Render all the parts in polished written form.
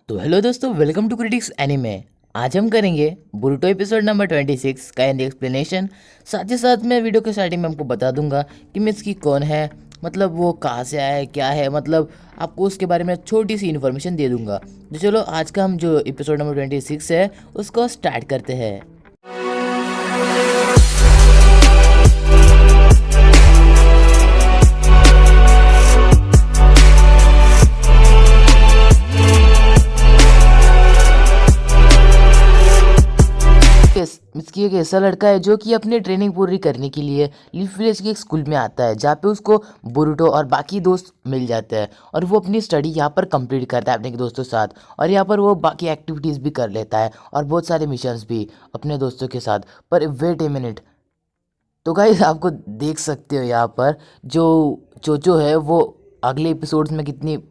तो हेलो दोस्तों, welcome to critics anime. आज हम करेंगे बोरुटो एपिसोड नंबर 26 का एंड एक्सप्लेनेशन। साथ ही साथ मैं वीडियो के स्टार्टिंग में आपको बता दूंगा कि मित्सुकी कौन है, मतलब वो कहाँ से आया है, क्या है, मतलब आपको उसके बारे में छोटी सी इन्फॉर्मेशन दे दूंगा। तो चलो आज का हम जो एपिसोड नंबर 26 है उसको स्टार्ट करते हैं। मित्सुकी एक ऐसा लड़का है जो कि अपनी ट्रेनिंग पूरी करने के लिए लीफ विलेज के एक स्कूल में आता है, जहाँ पे उसको बोरुटो और बाकी दोस्त मिल जाते हैं और वो अपनी स्टडी यहाँ पर कंप्लीट करता है अपने दोस्तों के साथ। और यहाँ पर वो बाकी एक्टिविटीज़ भी कर लेता है और बहुत सारे मिशंस भी अपने दोस्तों के साथ। पर वेट ए मिनट, तो गाइस आपको देख सकते हो यहाँ पर जो चोचो है वो अगले एपिसोड्स में कितनी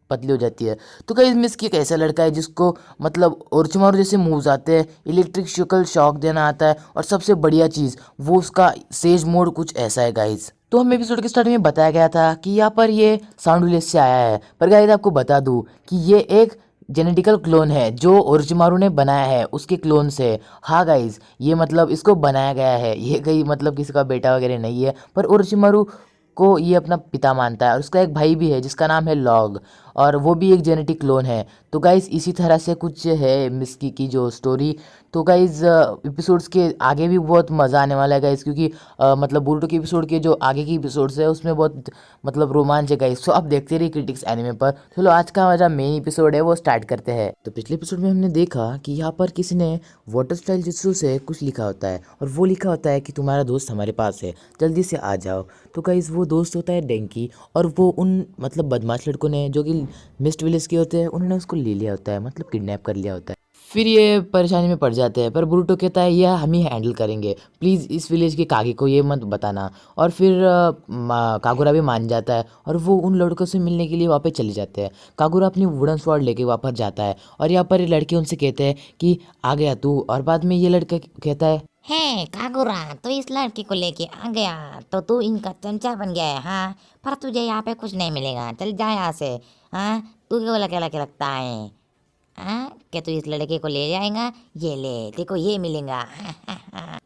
पतली हो जाती है। तो गाइस मित्सुकी एक ऐसा लड़का है जिसको मतलब ओरोचिमारू जैसे मूव्स आते हैं, इलेक्ट्रिकल शॉक देना आता है और सबसे बढ़िया चीज़ वो उसका सेज मोड कुछ ऐसा है गाइस। तो हमें एपिसोड के स्टार्ट में बताया गया था कि यहाँ पर ये साउंड विलेज से आया है, पर गाइस आपको बता दूं कि ये एक जेनेटिकल क्लोन है जो ओरोचिमारू ने बनाया है उसके क्लोन से। हाँ गाइज, ये मतलब इसको बनाया गया है, ये कहीं मतलब किसी का बेटा वगैरह नहीं है, पर ओरोचिमारू को ये अपना पिता मानता है। और उसका एक भाई भी है जिसका नाम है लॉग, और वो भी एक जेनेटिक क्लोन है। तो गाइज इसी तरह से कुछ है मित्सुकी की जो स्टोरी। तो गाइज एपिसोड्स के आगे भी बहुत मज़ा आने वाला है गाइज, क्योंकि मतलब बोरुटो के एपिसोड के जो आगे की एपिसोड्स है उसमें बहुत मतलब रोमांच है गाइज। सो आप देखते रहिए क्रिटिक्स एनिमे पर। चलो आज का हमारा मेन एपिसोड है वो स्टार्ट करते हैं। तो पिछले एपिसोड में हमने देखा कि यहाँ पर किसी ने वाटर स्टाइल जित्सु से कुछ लिखा होता है और वो लिखा होता है कि तुम्हारा दोस्त हमारे पास है, जल्दी से आ जाओ। तो गाइज वो दोस्त होता है डेंकी, और वो उन मतलब बदमाश लड़कों ने जो कि मिस्ट विलेज के होते हैं उन्होंने उसको ले लिया होता है, मतलब किडनैप कर लिया होता है। फिर ये परेशानी में पड़ जाते हैं, पर बोरुटो कहता है यह हम ही हैंडल करेंगे, प्लीज़ इस विलेज के कागे को ये मत बताना। और फिर कागुरा भी मान जाता है और वो उन लड़कों से मिलने के लिए वहाँ पे चले जाते हैं। कागुरा अपनी वुडन स्वॉर्ड लेके वापस जाता है और यहाँ पर ये लड़के उनसे कहते हैं कि आ गया तू, और बाद में ये लड़का कहता है हे कागुरा, तो इस लड़की को लेके आ गया तो तू इनका चमचा बन गया है। हाँ, पर तुझे यहाँ पे कुछ नहीं मिलेगा, चल जा यहाँ से। हाँ, तू क्यों लगे लगे रखता है? हाँ, क्या तू इस लड़के को ले जाएगा? ये ले, देखो ये मिलेगा।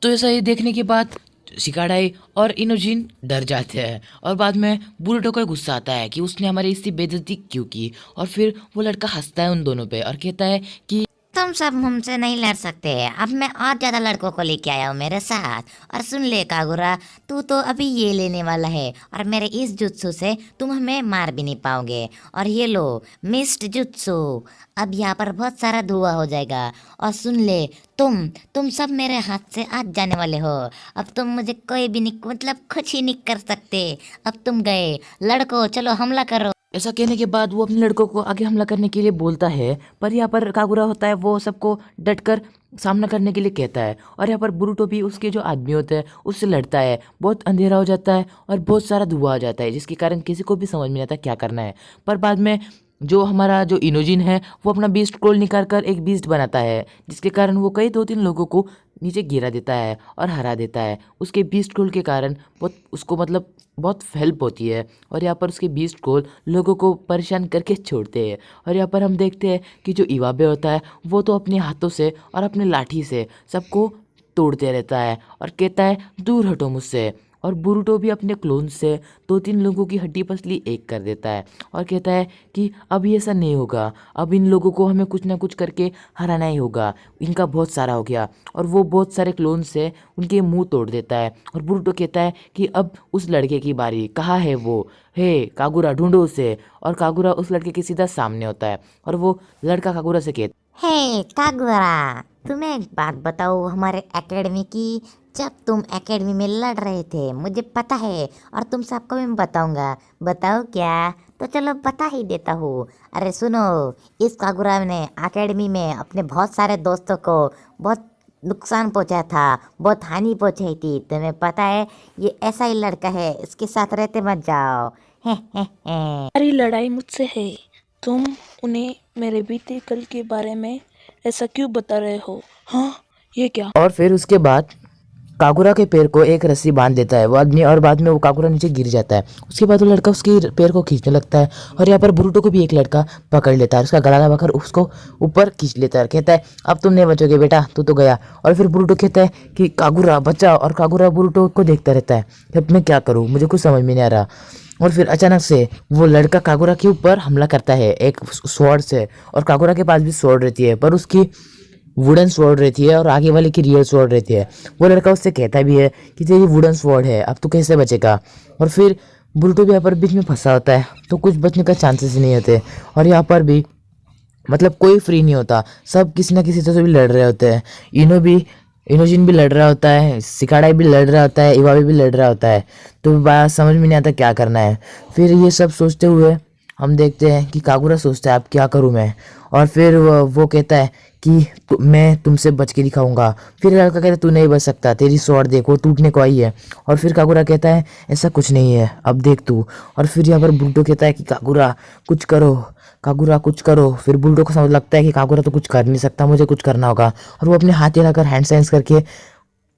तो ऐसा ही देखने के बाद शिकाडाई और इनोजिन डर जाते हैं और बाद में बोरुटो को गुस्सा आता है कि उसने हमारी इतनी बेइज्जती क्यों की। और फिर वो लड़का हंसता है उन दोनों पे और कहता है कि तुम सब मुझसे नहीं लड़ सकते, अब मैं और ज्यादा लड़कों को लेके आया हूँ मेरे साथ। और सुन ले कागुरा, तू तो अभी ये लेने वाला है और मेरे इस जुत्सु से तुम हमें मार भी नहीं पाओगे। और ये लो मिस्ट जुत्सु, अब यहाँ पर बहुत सारा धुआं हो जाएगा। और सुन ले, तुम सब मेरे हाथ से आज जाने वाले हो। अब तुम मुझे कोई भी नहीं, मतलब कुछ ही नहीं कर सकते। अब तुम गए, लड़को चलो हमला करो। ऐसा कहने के बाद वो अपने लड़कों को आगे हमला करने के लिए बोलता है, पर यहाँ पर कागुरा होता है वो सबको डटकर सामना करने के लिए कहता है। और यहाँ पर बोरुटो भी उसके जो आदमी होते हैं उससे लड़ता है। बहुत अंधेरा हो जाता है और बहुत सारा धुआं आ जाता है, जिसके कारण किसी को भी समझ में नहीं आता क्या करना है। पर बाद में जो हमारा जो इनोजिन है वो अपना बीस्ट क्रोल निकाल कर एक बीस्ट बनाता है, जिसके कारण वो कई 2-3 लोगों को नीचे गिरा देता है और हरा देता है। उसके बीस्ट क्रोल के कारण बहुत उसको मतलब बहुत हेल्प होती है और यहाँ पर उसके बीस्ट क्रोल लोगों को परेशान करके छोड़ते हैं। और यहाँ पर हम देखते हैं कि जो इवाबे होता है वो तो अपने हाथों से और अपने लाठी से सबको तोड़ते रहता है और कहता है दूर हटो मुझसे। और बोरुटो भी अपने क्लोन से 2-3 लोगों की हड्डी पसली एक कर देता है और कहता है कि अब ये ऐसा नहीं होगा, अब इन लोगों को हमें कुछ ना कुछ करके हराना ही होगा, इनका बहुत सारा हो गया। और वो बहुत सारे क्लोन से उनके मुंह तोड़ देता है। और बोरुटो कहता है कि अब उस लड़के की बारी, कहाँ है वो, हे कागुरा ढूंढो उसे। और कागुरा उस लड़के के सीधा सामने होता है और वो लड़का कागुरा से कहता हे कागुरा, तुम्हें एक बात बताओ हमारे एकेडमी की। जब तुम एकेडमी में लड़ रहे थे मुझे पता है, और तुम सबको मैं बताऊंगा। बताओ क्या? तो चलो बता ही देता हूँ। अरे सुनो, इस कागुरा ने एकेडमी में अपने बहुत सारे दोस्तों को बहुत नुकसान पहुंचाया था, बहुत हानि पहुंचाई थी। तुम्हें पता है ये ऐसा ही लड़का है, इसके साथ रहते मत जाओ। हे। तुम्हारी लड़ाई मुझसे है, तुम उन्हें मेरे बीते कल के बारे में ऐसा क्यों बता रहे हो? हाँ, ये क्या? और फिर उसके बाद कागुरा के पैर को एक रस्सी बांध देता है वो आदमी, और बाद में वो कागुरा नीचे गिर जाता है। उसके बाद वो लड़का उसके पैर को खींचने लगता है, और यहाँ पर बुरुटो को भी एक लड़का पकड़ लेता है, उसका गला दबाकर उसको ऊपर खींच लेता है, कहता है अब तुम नहीं बचोगे बेटा, तू तो गया। और फिर बुरुटो कहता है कि कागुरा बचाओ, और कागुरा बुरुटो को देखता रहता है कि अब मैं क्या करूँ, मुझे कुछ समझ में नहीं आ रहा। और फिर अचानक से वो लड़का कागुरा के ऊपर हमला करता है एक स्वॉर्ड से, और कागुरा के पास भी स्वॉर्ड रहती है, पर उसकी वुडन स्वॉर्ड रहती है और आगे वाले की रियल स्वॉर्ड रहती है। वो लड़का उससे कहता भी है कि तेरी वुडन स्वॉर्ड है, अब तू कैसे बचेगा। और फिर बुरुटो भी यहाँ पर बीच में फंसा होता है, तो कुछ बचने का चांसेस ही नहीं होते। और यहाँ पर भी मतलब कोई फ्री नहीं होता, सब किसी ना किसी से भी लड़ रहे होते हैं। इनोजिन भी लड़ रहा होता है, सिकाडाई भी लड़ रहा होता है, इवाबी भी लड़ रहा होता है। तो बात समझ में नहीं आता क्या करना है। फिर ये सब सोचते हुए हम देखते हैं कि कागुरा सोचता है अब क्या करूं मैं। और फिर वो कहता है कि मैं तुमसे बच के दिखाऊंगा। फिर लड़का कहता है तू नहीं बच सकता, तेरी स्वॉर्ड देखो टूटने को आई है। और फिर कागुरा कहता है ऐसा कुछ नहीं है, अब देख तू। और फिर यहाँ पर बुल्टो कहता है कि कागुरा कुछ करो, कागुरा कुछ करो। फिर बुल्टो को समझ लगता है कि कागुरा तो कुछ कर नहीं सकता, मुझे कुछ करना होगा। और वो अपने हाथ हिलाकर हैंड साइंस करके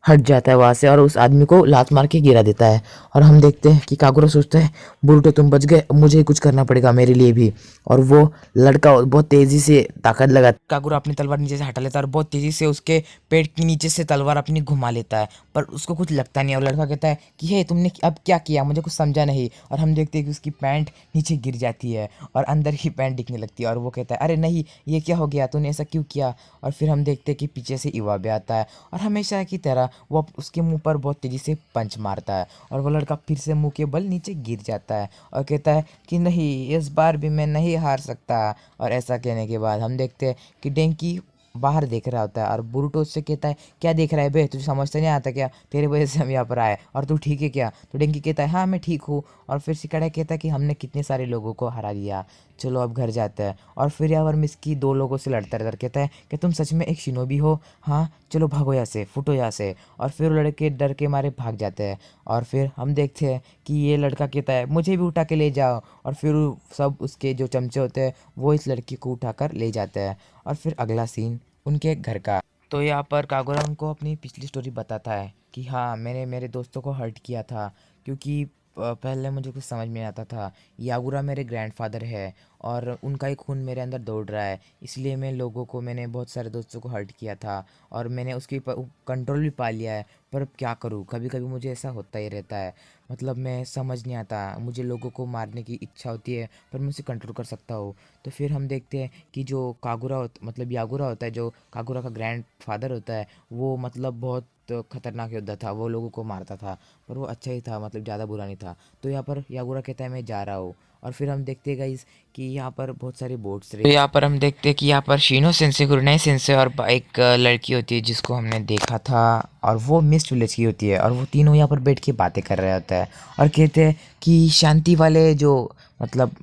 हट जाता है वहाँ से, और उस आदमी को लात मार के गिरा देता है। और हम देखते हैं कि कागुरा सोचता है बुरुटो तुम बच गए, मुझे ही कुछ करना पड़ेगा मेरे लिए भी। और वो लड़का बहुत तेजी से ताकत लगा कागुरा अपनी तलवार नीचे से हटा लेता है, और बहुत तेजी से उसके पेट के नीचे से तलवार अपनी घुमा लेता है, पर उसको कुछ लगता नहीं है। और लड़का कहता है कि हे तुमने अब क्या किया, मुझे कुछ समझा नहीं। और हम देखते हैं कि उसकी पैंट नीचे गिर जाती है और अंदर ही पैंट दिखने लगती है। और वो कहता है अरे नहीं ये क्या हो गया, तूने ऐसा क्यों किया। और फिर हम देखते हैं कि पीछे से इवाबे आता है, और हमेशा की तरह वो उसके मुंह पर बहुत तेजी से पंच मारता है, और वो लड़का फिर से मुंह के बल नीचे गिर जाता है और कहता है कि नहीं इस बार भी मैं नहीं हार सकता। और ऐसा कहने के बाद हम देखते हैं कि डेंकी बाहर देख रहा होता है, और बुरुटो उससे कहता है क्या देख रहा है बे, तुझे समझते नहीं आता क्या, तेरे वजह से हम यहाँ पर आए, और तू ठीक है क्या। तो डेंकी कहता है हाँ मैं ठीक हूँ। और फिर सिकाडा कहता है कि हमने कितने सारे लोगों को हरा दिया, चलो अब घर जाते हैं। और फिर यहाँ पर मिस्की दो लोगों से लड़ता रहता है, कहता है कि तुम सच में एक शिनोबी हो, हाँ चलो भागो यहाँ से, फुटो यहाँ से। और फिर वो लड़के डर के मारे भाग जाते हैं। और फिर हम देखते हैं कि ये लड़का कहता है मुझे भी उठा के ले जाओ, और फिर सब उसके जो चमचे होते हैं वो इस लड़की को उठाकर ले जाते हैं। और फिर अगला सीन उनके घर का। तो यहाँ पर कागुरा उनको अपनी पिछली स्टोरी बताता है कि हाँ मैंने मेरे दोस्तों को हर्ट किया था, क्योंकि पहले मुझे कुछ समझ में नहीं आता था। यागुरा मेरे ग्रैंडफादर है और उनका ही खून मेरे अंदर दौड़ रहा है, इसलिए मैंने बहुत सारे दोस्तों को हर्ट किया था, और मैंने उसके कंट्रोल भी पा लिया है। पर अब क्या करूँ, कभी कभी मुझे ऐसा होता ही रहता है। मतलब मैं समझ नहीं आता, मुझे लोगों को मारने की इच्छा होती है पर मैं उसे कंट्रोल कर सकता हूँ। तो फिर हम देखते हैं कि जो मतलब यागुरा होता है, जो कागुरा का ग्रैंड फादर होता है, वो मतलब बहुत खतरनाक योद्धा था, वो लोगों को मारता था, पर वो अच्छा ही था, मतलब ज़्यादा बुरा नहीं था। तो यहाँ पर यागुरा कहता है मैं जा रहा हूँ। और फिर हम देखते हैं गाइस कि यहाँ पर बहुत सारे बोट्स रहे। तो यहाँ पर हम देखते हैं कि यहाँ पर शीनो सेंसे, गुरनाई सेंसे और एक लड़की होती है जिसको हमने देखा था, और वो मिस्ट विलेज की होती है। और वो तीनों यहाँ पर बैठ के बातें कर रहे होते हैं और कहते हैं कि शांति वाले जो मतलब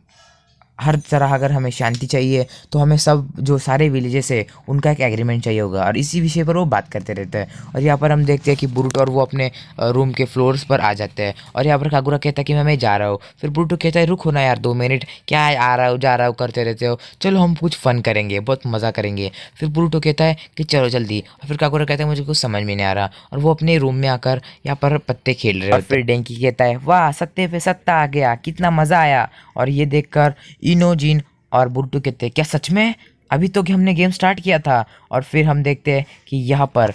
हर तरह अगर हमें शांति चाहिए तो हमें सब जो सारे विलेजेस है उनका एक एग्रीमेंट चाहिए होगा, और इसी विषय पर वो बात करते रहते हैं। और यहाँ पर हम देखते हैं कि बुरुटो और वो अपने रूम के फ्लोर्स पर आ जाते हैं, और यहाँ पर कागुरा कहता है कि मैं जा रहा हूँ। फिर बुरुटो कहता है रुको ना यार 2 मिनट, क्या आ रहा हो जा रहा हो करते रहते हो, चलो हम कुछ फन करेंगे, बहुत मज़ा करेंगे। फिर बुरुटो कहता है कि चलो जल्दी। और फिर कागुरा कहता है मुझे कुछ समझ में नहीं आ रहा, और वो अपने रूम में आकर यहाँ पर पत्ते खेल रहे होते हैं। फिर डेंकी कहता है वाह सत्ते पे सत्ता आ गया, कितना मज़ा आया। और ये देखकर इनोजिन और बुरुटो कहते हैं क्या सच में, अभी तो कि हमने गेम स्टार्ट किया था। और फिर हम देखते हैं कि यहाँ पर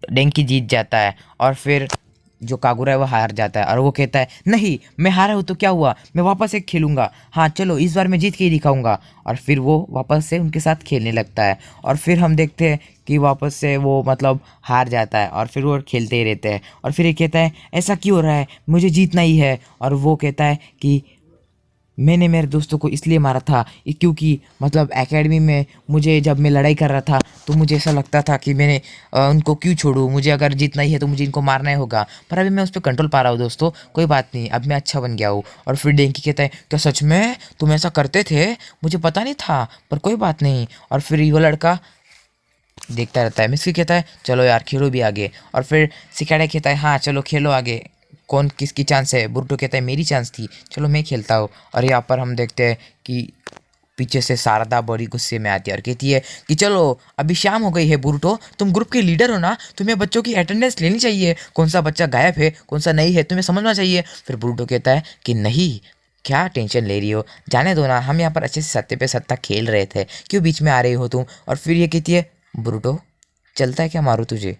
डेंकी जीत जाता है, और फिर जो कागुरा है वो हार जाता है, और वो कहता है नहीं मैं हारा हूँ तो क्या हुआ, मैं वापस एक खेलूंगा, हाँ चलो इस बार मैं जीत के ही दिखाऊंगा। और फिर वो वापस से उनके साथ खेलने लगता है, और फिर हम देखते हैं कि वापस से वो मतलब हार जाता है, और फिर वो खेलते ही रहते हैं। और फिर ये कहता है ऐसा क्यों हो रहा है, मुझे जीतना ही है। और वो कहता है कि मैंने मेरे दोस्तों को इसलिए मारा था क्योंकि मतलब एकेडमी में मुझे जब मैं लड़ाई कर रहा था तो मुझे ऐसा लगता था कि मैंने उनको क्यों छोड़ूं, मुझे अगर जीतना ही है तो मुझे इनको मारना ही होगा। पर अभी मैं उस पर कंट्रोल पा रहा हूँ दोस्तों, कोई बात नहीं, अब मैं अच्छा बन गया हूँ। और फिर डेंकी कहता है क्या सच में तुम ऐसा करते थे, मुझे पता नहीं था, पर कोई बात नहीं। और फिर वो लड़का देखता रहता है। मिस्की कहता है चलो यार खेलो भी आगे। और फिर सिकाडा कहता है हाँ चलो खेलो आगे, कौन किसकी चांस है। बुरुटो कहता है मेरी चांस थी, चलो मैं खेलता हूँ। और यहाँ पर हम देखते हैं कि पीछे से शारदा बड़ी गुस्से में आती है और कहती है कि चलो अभी शाम हो गई है बुरुटो, तुम ग्रुप के लीडर हो ना, तुम्हें बच्चों की अटेंडेंस लेनी चाहिए, कौन सा बच्चा गायब है कौन सा नहीं है तुम्हें समझना चाहिए। फिर बुरुटो कहता है कि नहीं, क्या टेंशन ले रही हो, जाने दो ना, हम यहाँ पर अच्छे से सत्ते पे सत्ता खेल रहे थे, क्यों बीच में आ रही हो तुम। और फिर ये कहती है बुरुटो चलता है क्या मारूँ तुझे,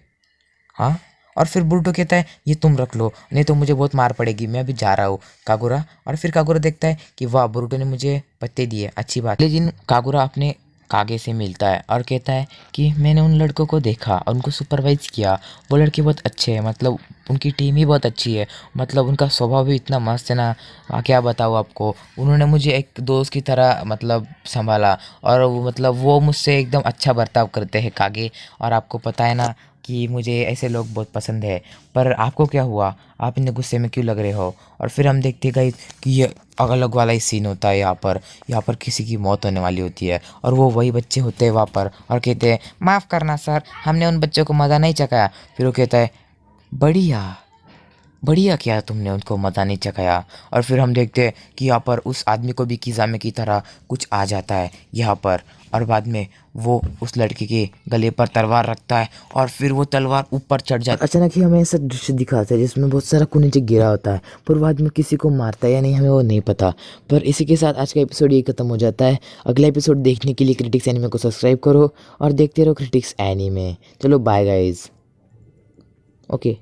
हाँ। और फिर बुरुटो कहता है ये तुम रख लो, नहीं तो मुझे बहुत मार पड़ेगी, मैं अभी जा रहा हूँ कागुरा। और फिर कागुरा देखता है कि वाह बुरुटो ने मुझे पत्ते दिए, अच्छी बात। लेकिन कागुरा अपने कागे से मिलता है और कहता है कि मैंने उन लड़कों को देखा और उनको सुपरवाइज किया, वो लड़के बहुत अच्छे हैं, मतलब उनकी टीम ही बहुत अच्छी है, मतलब उनका स्वभाव भी इतना मस्त है ना, क्या बताऊँ आपको। उन्होंने मुझे एक दोस्त की तरह मतलब संभाला और मतलब वो मुझसे एकदम अच्छा बर्ताव करते हैं कागे। और आपको पता है ना कि मुझे ऐसे लोग बहुत पसंद है। पर आपको क्या हुआ, आप इतने गुस्से में क्यों लग रहे हो। और फिर हम देखते गए कि ये अलग वाला ही सीन होता है, यहाँ पर किसी की मौत होने वाली होती है और वो वही बच्चे होते हैं वहाँ पर और कहते हैं माफ़ करना सर, हमने उन बच्चों को मज़ा नहीं चखाया। फिर वो कहता है बढ़िया बढ़िया किया तुमने उनको मज़ा नहीं चखाया। और फिर हम देखते हैं कि यहाँ पर उस आदमी को भी किजामे की तरह कुछ आ जाता है यहाँ पर, और बाद में वो उस लड़के के गले पर तलवार रखता है और फिर वो तलवार ऊपर चढ़ जाती है। अचानक ही हमें ऐसा दृश्य दिखाता है जिसमें बहुत सारा खून नीचे गिरा होता है, पर बाद में किसी को मारता है या नहीं हमें वो नहीं पता। पर इसी के साथ आज का एपिसोड ये खत्म हो जाता है। अगला एपिसोड देखने के लिए क्रिटिक्स एनीमे को सब्सक्राइब करो और देखते रहो क्रिटिक्स एनीमे। चलो बाय गाइज, ओके।